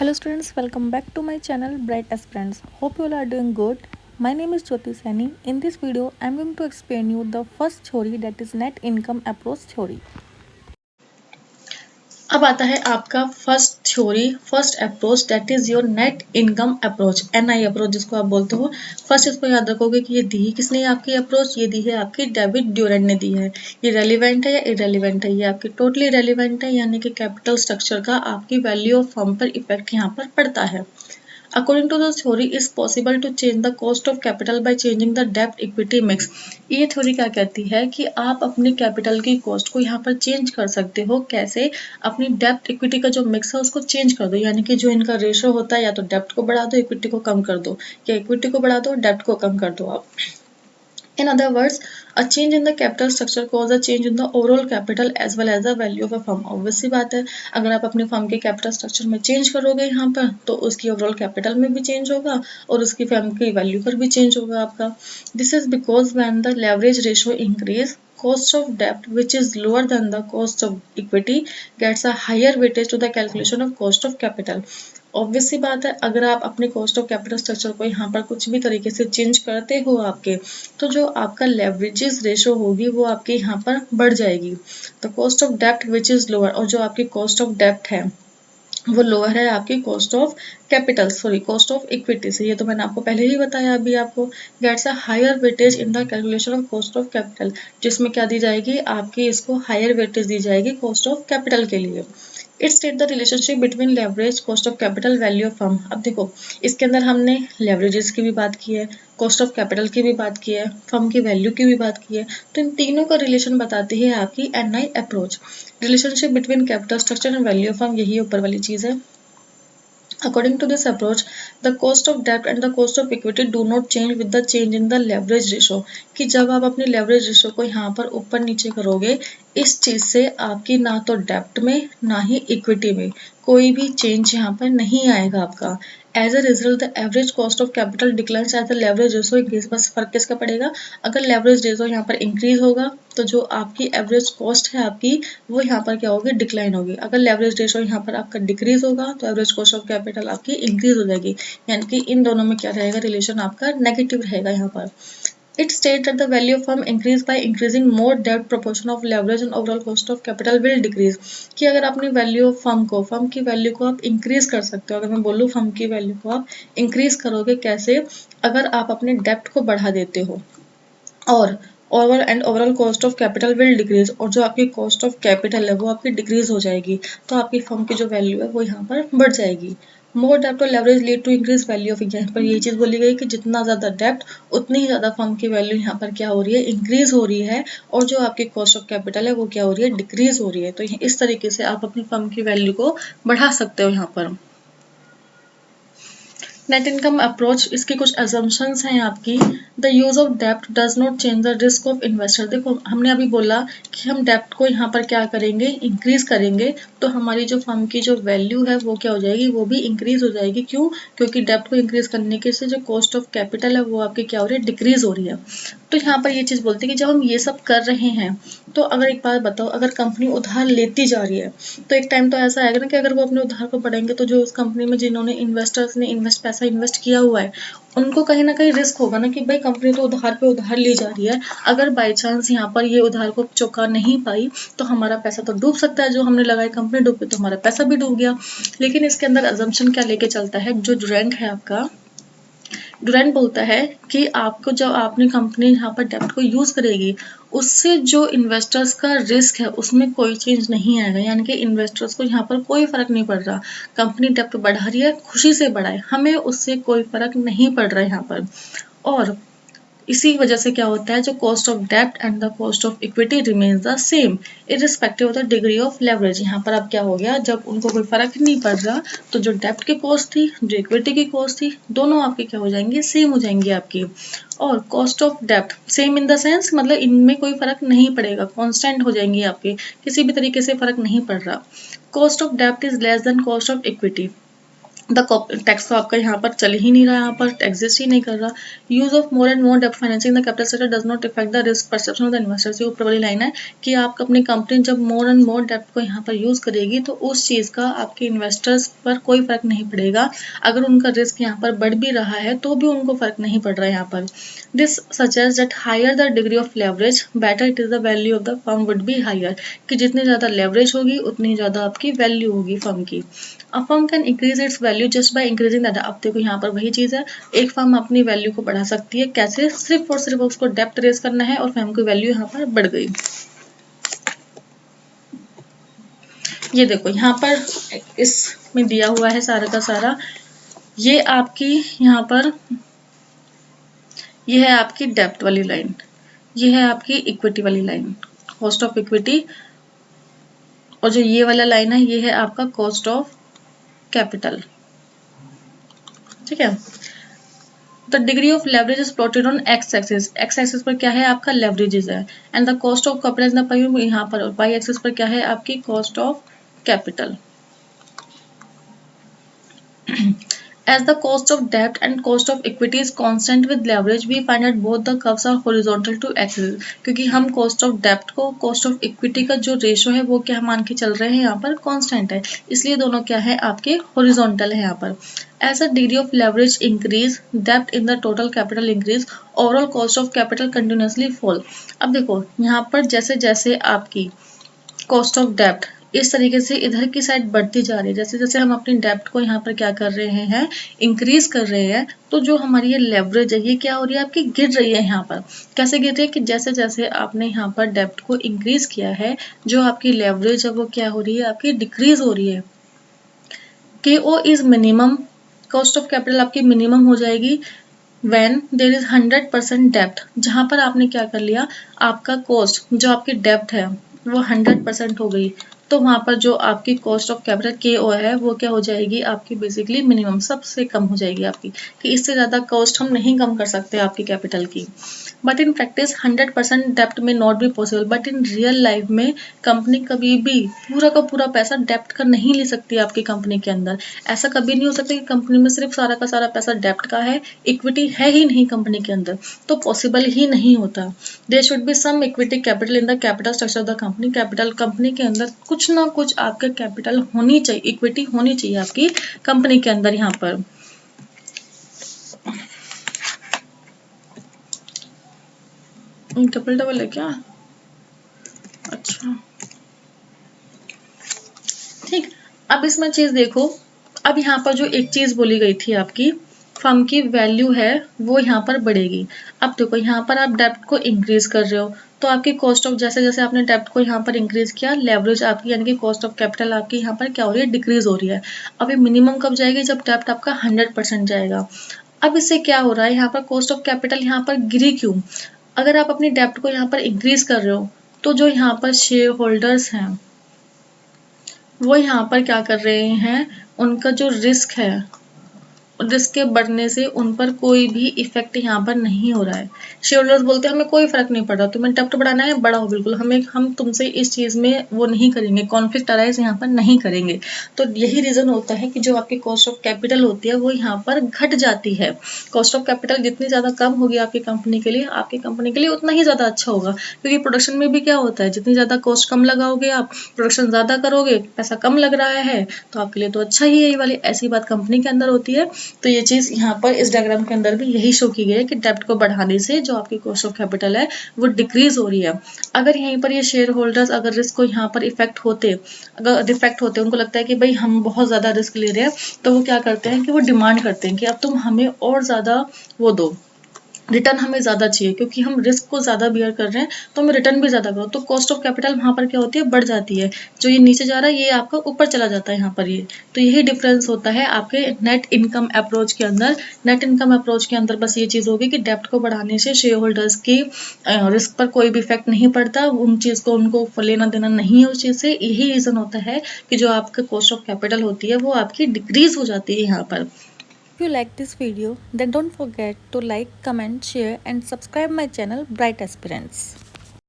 Hello students, welcome back to my channel Bright Aspirants. Hope you all are doing good. My name is Jyoti Saini. In this video, I am going to explain you the first theory, that is net income approach theory. अब आता है आपका first theory, first approach, that is your net income approach, NI approach जिसको आप बोलते हो। First इसको याद रखोगे कि ये दी किसने आपकी अप्रोच, ये दी है आपकी डेविड ड्यूरेंट ने दी है। ये रेलिवेंट है या इरेलीवेंट है, ये आपकी टोटली रेलिवेंट है, यानी कि कैपिटल स्ट्रक्चर का आपकी वैल्यू ऑफ फर्म पर इफेक्ट यहाँ पर पड़ता है। According to the theory, is possible to change the cost of capital by changing the debt equity mix. ये थ्योरी क्या कहती है कि आप अपनी कैपिटल की कॉस्ट को यहाँ पर चेंज कर सकते हो। कैसे? अपनी डेप्ट इक्विटी का जो मिक्स है उसको चेंज कर दो, यानी कि जो इनका रेशो होता है या तो डेप्ट को बढ़ा दो, इक्विटी को कम कर दो, या इक्विटी को बढ़ा दो, डेप्ट को कम कर दो आप। In other words, a change in the capital structure cause a change in the overall capital as well as the value of a firm. Obvious सी बात है, अगर आप अपनी फर्म के कैपिटल स्ट्रक्चर में चेंज करोगे यहाँ पर, तो उसकी ओवरऑल कैपिटल में भी चेंज होगा और उसकी फर्म की वैल्यू पर भी चेंज होगा आपका। This is because when the leverage ratio increase, cost of debt which is lower than the cost of equity gets a higher weightage to the calculation of cost of capital. Obvious सी बात है, अगर आप अपने cost of capital structure को यहाँ पर कुछ भी तरीके से चेंज करते हो आपके, तो जो आपका लेवरेजेस रेशो होगी वो आपके यहाँ पर बढ़ जाएगी। तो कॉस्ट ऑफ डेप्ट विच इज लोअर, और जो आपकी कॉस्ट ऑफ डेप्ट है वो लोअर है आपकी cost of capital, sorry cost of equity से। ये तो मैंने आपको पहले ही बताया अभी आपको। Gets a higher weightage in the calculation of cost of capital, जिसमें क्या दी जाएगी आपकी, इसको हायर वेटेज दी जाएगी कॉस्ट ऑफ कैपिटल के लिए। It state the relationship between leverage, cost of capital, value of firm. अब देखो, इसके अंदर हमने लेवरेजेस की भी बात की है, कॉस्ट ऑफ कैपिटल की भी बात की है, फर्म की वैल्यू की भी बात की है। तो इन तीनों का रिलेशन बताती है आपकी NI approach. Relationship between capital structure and value of firm, यही ऊपर वाली चीज है। According to this approach, the cost of debt and the cost of equity do not change with the change in the leverage ratio. कि जब आप अपनी leverage ratio को यहाँ पर ऊपर नीचे करोगे, इस चीज से आपकी ना तो डेप्ट में ना ही इक्विटी में कोई भी चेंज यहाँ पर नहीं आएगा आपका। As a result the average cost of capital declines as the leverage ratio increase. बस फर्क किसका पड़ेगा, अगर लेवरेज रेशो यहाँ पर इंक्रीज होगा तो जो आपकी एवरेज कॉस्ट है आपकी, वो यहाँ पर क्या होगी, डिक्लाइन होगी। अगर लेवरेज रेशो यहाँ पर आपका डिक्रीज होगा तो एवरेज कॉस्ट ऑफ कैपिटल आपकी इंक्रीज हो जाएगी, यानी कि इन दोनों में क्या रहेगा, रिलेशन आपका नेगेटिव रहेगा यहाँ पर। It states that the value of firm increase by increasing more debt proportion of leverage and overall cost of capital will decrease. कि अगर अपनी वैल्यू ऑफ फर्म को, फर्म की वैल्यू को आप इंक्रीज कर सकते हो। अगर मैं बोलूँ फर्म की वैल्यू को आप इंक्रीज करोगे कैसे, अगर आप अपने डेप्ट को बढ़ा देते हो, और overall cost of capital will decrease, और जो आपकी कॉस्ट ऑफ कैपिटल है वो आपकी डिक्रीज हो जाएगी, तो आपकी फर्म की जो वैल्यू है वो यहाँ पर बढ़ जाएगी। मोर डेप्ट और leverage lead to increase value of, यहाँ पर ये चीज बोली गई कि जितना ज्यादा डेप्ट उतनी ही ज्यादा फर्म की वैल्यू यहाँ पर क्या हो रही है, इंक्रीज हो रही है, और जो आपकी कॉस्ट ऑफ कैपिटल है वो क्या हो रही है, डिक्रीज हो रही है। तो इस तरीके से आप अपनी फर्म की वैल्यू को बढ़ा सकते हो यहाँ पर। नेट इनकम अप्रोच, इसकी कुछ असम्पशंस हैं आपकी। द यूज ऑफ डेप्ट does not change the risk of investor. देखो, हमने अभी बोला कि हम डेप्ट को यहाँ पर क्या करेंगे, इंक्रीज करेंगे, तो हमारी जो फर्म की जो वैल्यू है वो क्या हो जाएगी, वो भी इंक्रीज हो जाएगी। क्यों? क्योंकि डेप्ट को इंक्रीज करने के से जो कॉस्ट ऑफ कैपिटल है वो आपकी क्या हो रही है, डिक्रीज हो रही है। तो यहाँ पर ये चीज बोलती है कि जब हम ये सब कर रहे हैं, तो अगर एक बात बताओ, अगर कंपनी उधार लेती जा रही है, तो एक टाइम तो ऐसा आएगा ना कि अगर वो अपने उधार को बढ़ाएंगे, तो जो उस कंपनी में जिन्होंने इन्वेस्टर्स ने पैसा इन्वेस्ट किया हुआ है, उनको कहीं ना कहीं रिस्क होगा ना कि भाई कंपनी तो उधार पे उधार ली जा रही है, अगर बाई चांस यहाँ पर ये उधार को चुका नहीं पाई तो हमारा पैसा तो डूब सकता है, जो हमने लगाया कंपनी डूब गई तो हमारा पैसा भी डूब गया। लेकिन इसके अंदर अजम्पशन क्या लेके चलता है, जो ड्यूरेंट है आपका, ड्यूरेंट बोलता है कि आपको जब आपने कंपनी यहाँ पर डेप्ट को यूज करेगी, उससे जो इन्वेस्टर्स का रिस्क है उसमें कोई चेंज नहीं आएगा, यानी कि इन्वेस्टर्स को यहाँ पर कोई फर्क नहीं पड़ रहा। कंपनी डेप्ट बढ़ा रही है, खुशी से बढ़ाए, हमें उससे कोई फर्क नहीं पड़ रहा है यहाँ पर। और इसी वजह से क्या होता है, जो कॉस्ट ऑफ डेप्ट and the cost of equity remains the same irrespective of the degree of leverage. यहाँ पर अब क्या हो गया, जब उनको कोई फर्क नहीं पड़ रहा, तो जो डेप्ट की कॉस्ट थी, जो इक्विटी की कॉस्ट थी, दोनों आपकी क्या हो जाएंगी, सेम हो जाएंगी आपकी। और कॉस्ट ऑफ डेप्ट सेम इन द सेंस, मतलब इनमें कोई फर्क नहीं पड़ेगा, कॉन्स्टेंट हो जाएंगी आपकी, किसी भी तरीके से फर्क नहीं पड़ रहा। कॉस्ट ऑफ डेप्ट is less than cost of equity. Tax तो आपका यहाँ पर चल ही नहीं रहा, यहाँ पर एग्जिस्ट ही नहीं कर रहा। Use of more and more डेप्ट financing the capital structure does not affect the risk perception of the investors. ये ऊपर वाली लाइन है कि आप अपनी कंपनी जब मोर एंड मोर डेप्ट को यहाँ पर यूज करेगी तो उस चीज का आपके इन्वेस्टर्स पर कोई फर्क नहीं पड़ेगा। अगर उनका रिस्क यहाँ पर बढ़ भी रहा है तो भी उनको फर्क नहीं पड़ रहा है यहाँ पर। This suggest that higher the degree of leverage better it is the value of the firm would be higher, कि जितनी ज्यादा लेवरेज होगी उतनी ज्यादा आपकी वैल्यू होगी फर्म की। A firm can increase its value just by increasing that. अब देखो यहाँ पर वही चीज है, एक फर्म अपनी वैल्यू को बढ़ा सकती है कैसे, सिर्फ और सिर्फ उसको डेप्थ रेज करना है और फर्म की वैल्यू यहाँ पर बढ़ गई। ये देखो यहाँ पर इसमें दिया हुआ है सारा का सारा, ये आपकी यहाँ पर ये है आपकी डेप्थ वाली लाइन, ये है आपकी इक्विटी वाली लाइन, कॉस्ट ऑफ इक्विटी, और जो ये वाला लाइन है ये है आपका कॉस्ट ऑफ कैपिटल। ठीक है, the degree of leverage is plotted on x axis. X axis पर क्या है आपका लेवरेजेस है, and the cost of capital in the यहाँ पर वाई एक्सिस पर क्या है आपकी cost of capital. As the cost of debt and cost of equity is constant with leverage, we find that both the curves are horizontal to axis। क्योंकि हम cost of debt को cost of equity का जो ratio है वो क्या मान के चल रहे हैं यहाँ पर constant है, इसलिए दोनों क्या है आपके horizontal है यहाँ पर। As a degree of leverage increase, debt in the total capital increase, overall cost of capital continuously fall। अब देखो यहाँ पर जैसे जैसे आपकी कॉस्ट ऑफ डेप्ट इस तरीके से इधर की साइड बढ़ती जा रही है, जैसे जैसे हम अपनी डेप्ट को यहाँ पर क्या कर रहे हैं इंक्रीज कर रहे हैं, तो जो हमारी ये लेवरेज है ये क्या हो रही है आपकी गिर रही है यहाँ पर। कैसे गिर रही है कि जैसे जैसे आपने यहाँ पर डेप्ट को इंक्रीज किया है जो आपकी लेवरेज है वो क्या हो रही है आपकी डिक्रीज हो रही है। K O is minimum, cost of capital आपकी मिनिमम हो जाएगी when there is 100% डेप्ट, जहां पर आपने क्या कर लिया आपका कॉस्ट जो आपकी डेप्ट है वो 100% हो गई, तो वहां पर जो आपकी कॉस्ट ऑफ कैपिटल के ओ है वो क्या हो जाएगी आपकी बेसिकली मिनिमम, सबसे कम हो जाएगी आपकी, कि इससे ज्यादा कॉस्ट हम नहीं कम कर सकते आपकी कैपिटल की। बट इन प्रैक्टिस 100% डेप्ट में not be possible, but in real life में कंपनी कभी भी पूरा का पूरा पैसा डेप्ट का नहीं ले सकती आपकी कंपनी के अंदर। ऐसा कभी नहीं हो सकता कि कंपनी में सिर्फ सारा का सारा पैसा डेप्ट का है, इक्विटी है ही नहीं कंपनी के अंदर, तो पॉसिबल ही नहीं होता। There should be some equity capital in the capital structure of the company. Capital company के अंदर कुछ ना कुछ आपके कैपिटल होनी चाहिए, इक्विटी होनी चाहिए आपकी कंपनी के अंदर। यहाँ पर डबल डबल है क्या, अच्छा ठीक। अब इसमें चीज देखो, अब यहाँ पर जो एक चीज बोली गई थी आपकी फर्म की वैल्यू है वो यहाँ पर बढ़ेगी। अब देखो यहाँ पर आप डेप्ट को इंक्रीज कर रहे हो तो आपकी कॉस्ट ऑफ, जैसे जैसे आपने डेप्ट को यहाँ पर इंक्रीज किया लेवरेज आपकी यानी कि कॉस्ट ऑफ कैपिटल आपकी यहाँ पर क्या हो रही है डिक्रीज हो रही है। अब ये मिनिमम कब जाएगी जब डेप्ट आपका 100% जाएगा। अब इससे क्या हो रहा है यहाँ पर कॉस्ट ऑफ कैपिटल यहाँ पर गिरी क्यों, अगर आप अपनी डेप्ट को यहाँ पर इंक्रीज कर रहे हो तो जो यहाँ पर शेयर होल्डर्स हैं वो यहाँ पर क्या कर रहे हैं, उनका जो रिस्क है रिस्क के बढ़ने से उन पर कोई भी इफेक्ट यहाँ पर नहीं हो रहा है। शेयर होल्डर्स बोलते हैं हमें कोई फर्क नहीं पड़ रहा, तुम्हें डेप्ट बढ़ाना है बढ़ाओ बिल्कुल, हम तुमसे इस चीज में वो नहीं करेंगे, कॉन्फ्लिक्ट अराइज यहाँ पर नहीं करेंगे। तो यही रीजन होता है कि जो आपकी कॉस्ट ऑफ कैपिटल होती है वो यहाँ पर घट जाती है। कॉस्ट ऑफ कैपिटल जितनी ज्यादा कम होगी आपकी कंपनी के लिए, आपकी कंपनी के लिए उतना ही ज्यादा अच्छा होगा, क्योंकि प्रोडक्शन में भी क्या होता है जितनी ज्यादा कॉस्ट कम लगाओगे आप प्रोडक्शन ज्यादा करोगे, पैसा कम लग रहा है तो आपके लिए तो अच्छा ही है। ये वाली ऐसी बात कंपनी के अंदर होती है। तो ये चीज यहाँ पर इस डायग्राम के अंदर भी यही शो की गई है कि डेप्ट को बढ़ाने से जो आपकी कॉस्ट ऑफ कैपिटल है वो डिक्रीज हो रही है। अगर यहीं पर ये शेयर होल्डर्स अगर रिस्क को यहाँ पर इफेक्ट होते, अगर डिफेक्ट होते, उनको लगता है कि भाई हम बहुत ज्यादा रिस्क ले रहे हैं, तो वो क्या करते हैं कि वो डिमांड करते हैं कि अब तुम हमें और ज्यादा वो दो, रिटर्न हमें ज्यादा चाहिए, क्योंकि हम रिस्क को ज्यादा बियर कर रहे हैं तो हमें रिटर्न भी ज्यादा करो। तो कॉस्ट ऑफ कैपिटल वहां पर क्या होती है बढ़ जाती है, जो ये नीचे जा रहा है ये आपका ऊपर चला जाता है यहाँ पर ये। तो यही डिफरेंस होता है आपके नेट इनकम अप्रोच के अंदर। नेट इनकम अप्रोच के अंदर बस ये चीज होगी कि डेप्ट को बढ़ाने से शेयर होल्डर्स की रिस्क पर कोई भी इफेक्ट नहीं पड़ता, उन चीज को उनको लेना देना नहीं है उस चीज से। यही रीजन होता है कि जो आपका कॉस्ट ऑफ कैपिटल होती है वो आपकी डिक्रीज हो जाती है यहाँ पर। If you like this video, then don't forget to like, comment, share and subscribe my channel Bright Aspirants.